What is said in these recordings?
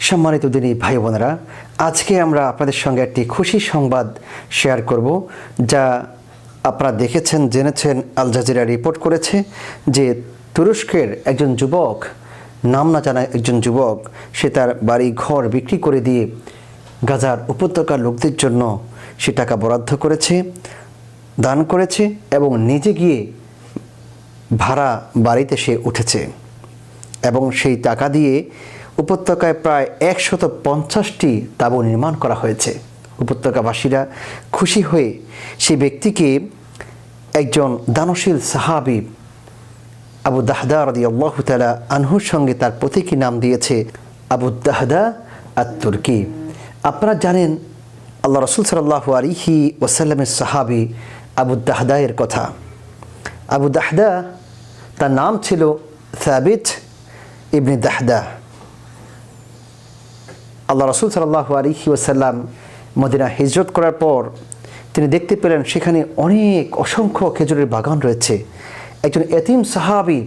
সম্মানিত দিনী ভাই বোনেরা, আজকে আমরা আপনাদের সঙ্গে একটি খুশি সংবাদ শেয়ার করব, যা আপনারা দেখেছেন, জেনেছেন। আল জাজিরা রিপোর্ট করেছে যে তুরস্কের একজন যুবক, নাম না জানা একজন যুবক, সে তার বাড়ি ঘর বিক্রি করে দিয়ে গাজার উপত্যকার লোকদের জন্য সে টাকা বরাদ্দ করেছে, দান করেছে এবং নিজে গিয়ে ভাড়া বাড়িতে সে উঠেছে এবং সেই টাকা দিয়ে উপত্যকায় প্রায় 150টি তাঁবু নির্মাণ করা হয়েছে। উপত্যকাবাসীরা খুশি হয়ে সেই ব্যক্তিকে একজন দানশীল সাহাবী আবু দাহদা রাদিয়াল্লাহু তাআলা আনহুর সঙ্গে তার প্রতীকী নাম দিয়েছে আবু দাহদা আত-তুর্কি। আপনারা জানেন আল্লাহ রাসূল সাল্লাল্লাহু আলাইহি ওয়াসাল্লামের সাহাবী আবু দাহদায়ের কথা। আবু দাহদা, তার নাম ছিল সাবিত ইবনে দাহদা। আল্লাহ রাসূল সাল্লাল্লাহু আলাইহি ওয়াসাল্লাম মদিনা হিজরত করার পর তিনি দেখতে পেলেন সেখানে অসংখ্য খেজুরের বাগান রয়েছে। একজন এতিম সাহাবী,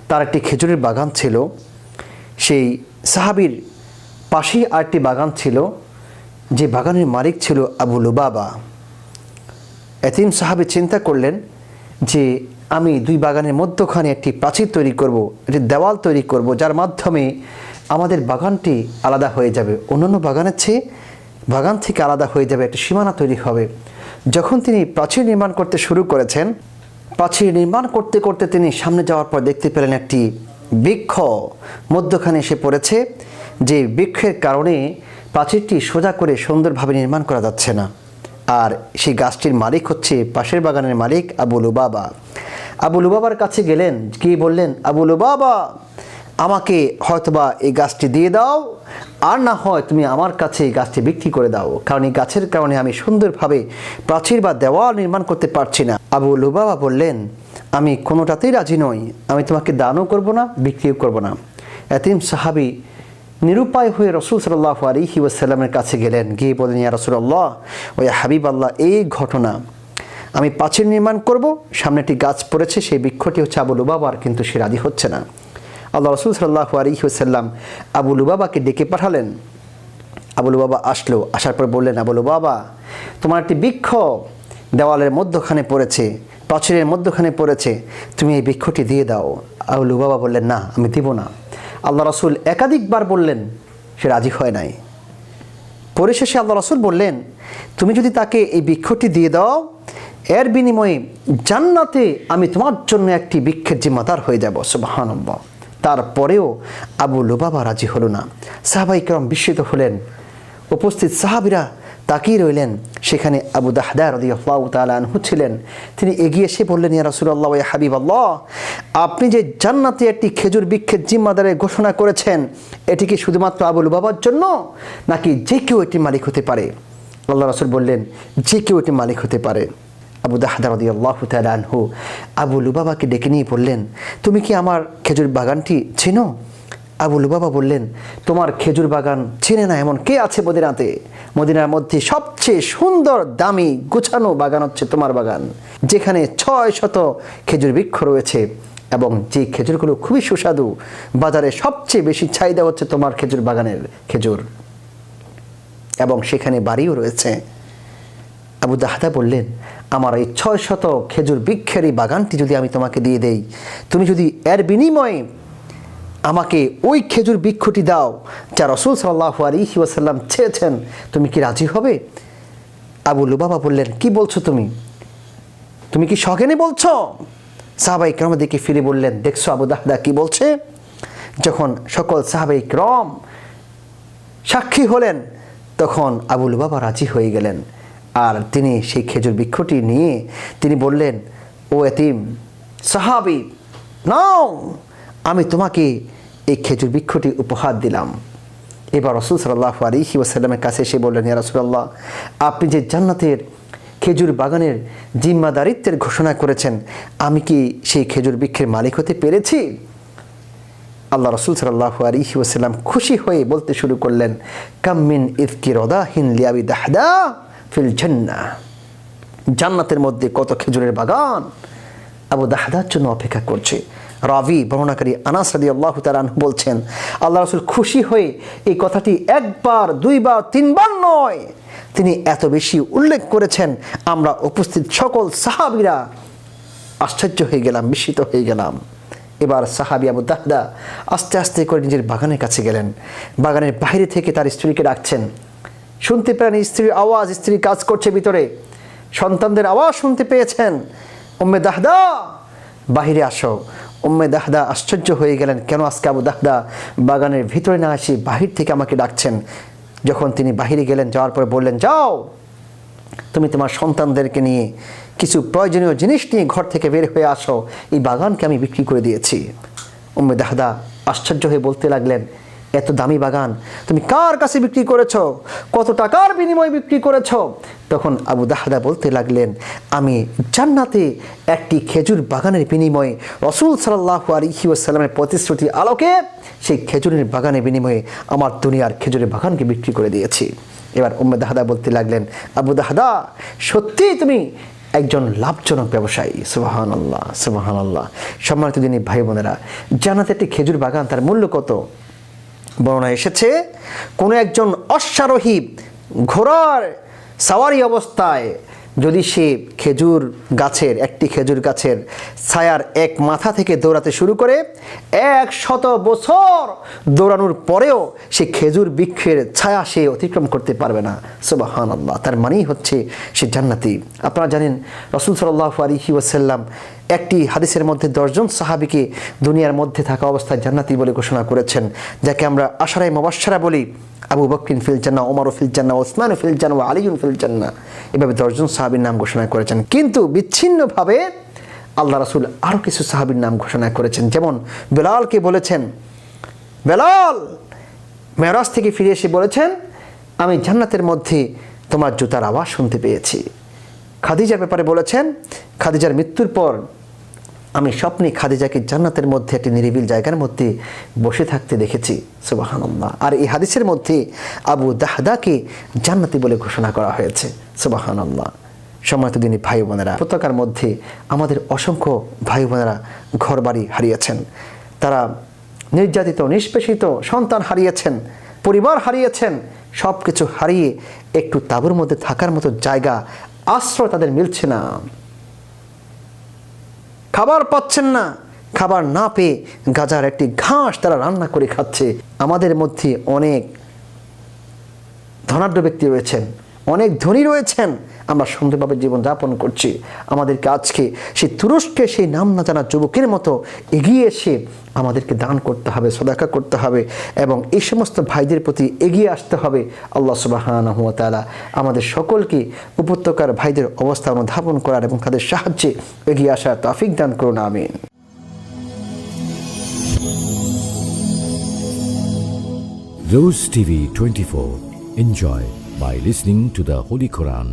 তার একটি খেজুরের বাগান ছিল। সেই সাহাবীর পাশেই আরেকটি বাগান ছিল, যে বাগানের মালিক ছিল আবু লুবাবা। এতিম সাহাবী চিন্তা করলেন যে আমি দুই বাগানের মধ্যখানে একটি প্রাচীর তৈরি করব, একটি দেওয়াল তৈরি করব, যার মাধ্যমে আমাদের বাগানটি আলাদা হয়ে যাবে, অন্যান্য বাগানের চেয়ে বাগান থেকে আলাদা হয়ে যাবে, একটা সীমানা তৈরি হবে। যখন তিনি প্রাচীর নির্মাণ করতে শুরু করেছেন, প্রাচীর নির্মাণ করতে করতে তিনি সামনে যাওয়ার পর দেখতে পেলেন একটি বৃক্ষ মধ্যখানে এসে পড়েছে, যে বৃক্ষের কারণে প্রাচীরটি সোজা করে সুন্দরভাবে নির্মাণ করা যাচ্ছে না। আর সেই গাছটির মালিক হচ্ছে পাশের বাগানের মালিক আবু লুবাবা। আবু লুবাবার কাছে গেলেন, গিয়ে বললেন, আবু লুবাবা, আমাকে হয়তোবা এই গাছটি দিয়ে দাও, আর না হয় তুমি আমার কাছে এই গাছটি বিক্রি করে দাও, কারণ এই গাছের কারণে আমি সুন্দরভাবে প্রাচীর বা দেওয়াল নির্মাণ করতে পারছি না। আবু লুবাবা বললেন, আমি কোনোটাতেই রাজি নই, আমি তোমাকে দানও করব না, বিক্রিও করব না। এতিম সাহাবী নিরুপায় হয়ে রাসূল সাল্লাল্লাহু আলাইহি ওয়াসাল্লামের কাছে গেলেন, গিয়ে বললেন, ইয়া রাসূলুল্লাহ ও ইয়া হাবিবাল্লাহ, এই ঘটনা, আমি প্রাচীর নির্মাণ করব, সামনে একটি গাছ পড়েছে, সেই বৃক্ষটি হচ্ছে আবু লুবাবার, কিন্তু সে রাজি হচ্ছে না। আল্লাহ রাসূল সাল্লাল্লাহু আলাইহি ওয়াসাল্লাম আবু লুবাবাকে ডেকে পাঠালেন। আবু লুবাবা আসলো, আসার পর বললেন, আবু লুবাবা, তোমার একটি বৃক্ষ দেওয়ালের মধ্যখানে পড়েছে, প্রাচীরের মধ্যখানে পড়েছে, তুমি এই বৃক্ষটি দিয়ে দাও। আবু লুবাবা বললেন, না, আমি দিব না। আল্লাহ রাসূল একাধিকবার বললেন, সে রাজি হয় নাই। পরিশেষে আল্লাহ রাসূল বললেন, তুমি যদি তাকে এই বৃক্ষটি দিয়ে দাও, এর বিনিময়ে জান্নাতে আমি তোমার জন্য একটি বৃক্ষের জিম্মাদার হয়ে যাব। সুবহানাল্লাহ। তারপরেও আবু লুবাবা রাজি হলো না। সাহাবায়ে কেরাম বিস্মিত হলেন, উপস্থিত সাহাবীরা তাকিয়ে রইলেন। সেখানে আবু দাহদা রাদিয়াল্লাহু তাআলা আনহু ছিলেন। তিনি এগিয়ে এসে বললেন, ইয়া রাসূলুল্লাহ ওয়া হাবিবাল্লাহ, আপনি যে জান্নাতে একটি খেজুর বৃক্ষের জিম্মাদারের ঘোষণা করেছেন, এটি কি শুধুমাত্র আবু লুবাবার জন্য, নাকি যে কেউ এটির মালিক হতে পারে? আল্লাহ রাসূল বললেন, যে কেউ এটির মালিক হতে পারে। আবু দাহদা রাদিয়াল্লাহু তাআলা আনহু আবু লুবাবাকে ডেকে নিয়ে বললেন, তুমি কি আমার খেজুর বাগানটি চেনো? আবু লুবাবা বললেন, তোমার খেজুর বাগান চেনে না এমন কে আছে মদিনাতে? মদিনার মধ্যে সবচেয়ে সুন্দর, দামি, গুছানো বাগান হচ্ছে তোমার বাগান, যেখানে 600 খেজুর বৃক্ষ রয়েছে এবং যে খেজুরগুলো খুবই সুস্বাদু। বাজারে সবচেয়ে বেশি চাহিদা হচ্ছে তোমার খেজুর বাগানের খেজুর, এবং সেখানে বাড়িও রয়েছে। আবু দাহদা বললেন, আমার এই 600 খেজুর বৃক্ষের এই বাগানটি যদি আমি তোমাকে দিয়ে দেই, তুমি যদি এর বিনিময়ে আমাকে ওই খেজুর বৃক্ষটি দাও যা রাসূল সাল্লাল্লাহু আলাইহি ওয়াসাল্লাম চেয়েছেন, তুমি কি রাজি হবে? আবু লুবাবা বললেন, কি বলছো তুমি? তুমি কি সজ্ঞানে বলছো? সাহাবায়ে কেরাম দিকে ফিরে বললেন, দেখছো আবু দাহদা কি বলছে? যখন সকল সাহাবায়ে কেরাম সাক্ষী হলেন, তখন আবু লুবাবা রাজি হয়ে গেলেন। আর তিনি সেই খেজুর বৃক্ষটি নিয়ে তিনি বললেন, ও এতিম সাহাবী, নাও, আমি তোমাকে এই খেজুর বৃক্ষটি উপহার দিলাম। এবার রাসূল সাল্লাল্লাহু আলাইহি ওয়াসাল্লামের কাছে এসে বললেন, ইয়া রাসূলুল্লাহ, আপনি যে জান্নাতের খেজুর বাগানের জিম্মাদারিত্বের ঘোষণা করেছেন, আমি কি সেই খেজুর বৃক্ষের মালিক হতে পেরেছি? আল্লাহ রাসূল সাল্লাল্লাহু আলাইহি ওয়াসাল্লাম খুশি হয়ে বলতে শুরু করলেন, কাম মিন ইযকি রাদাহিন লিআবি দাহদা ফিল জান্নাহ, জান্নাতের মধ্যে কত খেজুরের বাগান আবু দাহদার জন্য অপেক্ষা করছে। রাবি বর্ণনাকারী আনাস রাদিয়াল্লাহু তাআলা আনহু বলছেন, আল্লাহ রাসূল খুশি হয়ে এই কথাটি একবার, দুইবার, তিনবার নয়, তিনি এত বেশি উল্লেখ করেছেন, আমরা উপস্থিত সকল সাহাবীরা আশ্চর্য হয়ে গেলাম, বিস্মিত হয়ে গেলাম। এবার সাহাবী আবু দাহদা আস্তে আস্তে করে নিজের বাগানের কাছে গেলেন। বাগানের বাইরে থেকে তার স্ত্রীকে ডাকছেন। শুনতে পেলেন স্ত্রীর আওয়াজ, স্ত্রী কাজ করছে ভিতরে, সন্তানদের আওয়াজ শুনতে পেয়েছেন। উম্মে দাহদা বাহিরে আসো। উম্মে দাহদা আশ্চর্য হয়ে গেলেন, কেন আজকে আবু দাহদা বাগানের ভিতরে না এসে বাহির থেকে আমাকে ডাকছেন। যখন তিনি বাহিরে গেলেন, যাওয়ার পরে বললেন, যাও তুমি তোমার সন্তানদেরকে নিয়ে কিছু প্রয়োজনীয় জিনিস নিয়ে ঘর থেকে বের হয়ে আসো, এই বাগানকে আমি বিক্রি করে দিয়েছি। উম্মে দাহদা আশ্চর্য হয়ে বলতে লাগলেন, এত দামি বাগান তুমি কার কাছে বিক্রি করেছো? কত টাকার বিনিময়ে বিক্রি করেছো? তখন আবু দাহদা বলতে লাগলেন, আমি জান্নাতে একটি খেজুর বাগানের বিনিময়ে রাসূল সাল্লাল্লাহু আলাইহি ওয়াসাল্লামের প্রতিশ্রুতির আলোকে সেই খেজুরের বাগানের বিনিময়ে আমার দুনিয়ার খেজুরের বাগানকে বিক্রি করে দিয়েছি। এবার উম্মে দাহদা বলতে লাগলেন, আবু দাহদা সত্যিই তুমি একজন লাভজনক ব্যবসায়ী। সুবহানাল্লাহ, সুবহানাল্লাহ। সম্মানিত দিনী ভাই বোনেরা, জান্নাতে একটি খেজুর বাগান, তার মূল্য কত? বর্ণনা এসেছে, কোনো একজন অশ্বারোহী ঘোড়ার সাওয়ারি অবস্থায় যদি সে একটি খেজুর গাছের ছায়ার এক মাথা থেকে দৌড়াতে শুরু করে 100 বছর দৌড়ানোর পরেও সে খেজুর বৃক্ষের ছায়া সে অতিক্রম করতে পারবে না। সুবহানাল্লাহ। তার মানেই হচ্ছে সে জান্নাতি। আপনারা জানেন রাসূল সাল্লাল্লাহু আলাইহি ওয়াসাল্লাম একটি হাদিসের মধ্যে 10 জন সাহাবীকে দুনিয়ার মধ্যে থাকা অবস্থায় জান্নাতি বলে ঘোষণা করেছেন, যাকে আমরা আশারায়ে মুবাশশারা বলি। আবু বকরিন ফিল জান্নাহ, ওমর ফিল জান্নাহ, ওসমান ফিল জান্নাহ, আলীউন ফিল জান্নাহ, এভাবে 10 জন সাহাবীর নাম ঘোষণা করেছেন। কিন্তু বিচ্ছিন্নভাবে আল্লাহ রাসূল আরও কিছু সাহাবীর নাম ঘোষণা করেছেন। যেমন বেলালকে বলেছেন, বেলাল মেরাজ থেকে ফিরে এসে বলেছেন, আমি জান্নাতের মধ্যে তোমার জুতার আওয়াজ শুনতে পেয়েছি। খাদিজার ব্যাপারে বলেছেন, খাদিজার মৃত্যুর পর আমি স্বপ্নে খাদিজাকে জান্নাতের মধ্যে একটি নিরিবিল জায়গার মধ্যে বসে থাকতে দেখেছি। সুবহানাল্লাহ। আর এই হাদিসের মধ্যে আবু দাহদাকে জান্নাতি বলে ঘোষণা করা হয়েছে। সুবহানাল্লাহ। সম্মানিত দিনী ভাই বোনেরা, উপত্যকার মধ্যে আমাদের অসংখ্য ভাই বোনেরা ঘরবাড়ি হারিয়েছেন, তারা নির্যাতিত, নিষ্পেষিত, সন্তান হারিয়েছেন, পরিবার হারিয়েছেন, সব কিছু হারিয়ে একটু তাঁবুর মধ্যে থাকার মতো জায়গা, আশ্রয় তাদের মিলছে না, খাবার পাচ্ছেন না, খাবার না পেয়ে গাজার একটি ঘাস তারা রান্না করে খাচ্ছে। আমাদের মধ্যে অনেক ধনাঢ্য ব্যক্তি রয়েছেন, অনেক ধনী রয়েছেন, আমরা সুন্দরভাবে জীবনযাপন করছি। আমাদেরকে আজকে সেই তুরস্কে সেই নাম না জানা যুবকের মতো এগিয়ে এসে আমাদেরকে দান করতে হবে, সদাকা করতে হবে এবং এই সমস্ত ভাইদের প্রতি এগিয়ে আসতে হবে। আল্লাহ সুবহানাহু ওয়া তাআলা আমাদের সকলকে উপত্যকার ভাইদের অবস্থা অনুধাবন করার এবং তাদের সাহায্যে এগিয়ে আসার তৌফিক দান করুন। আমিন। Rose TV 24. Enjoy by listening to the Holy Quran.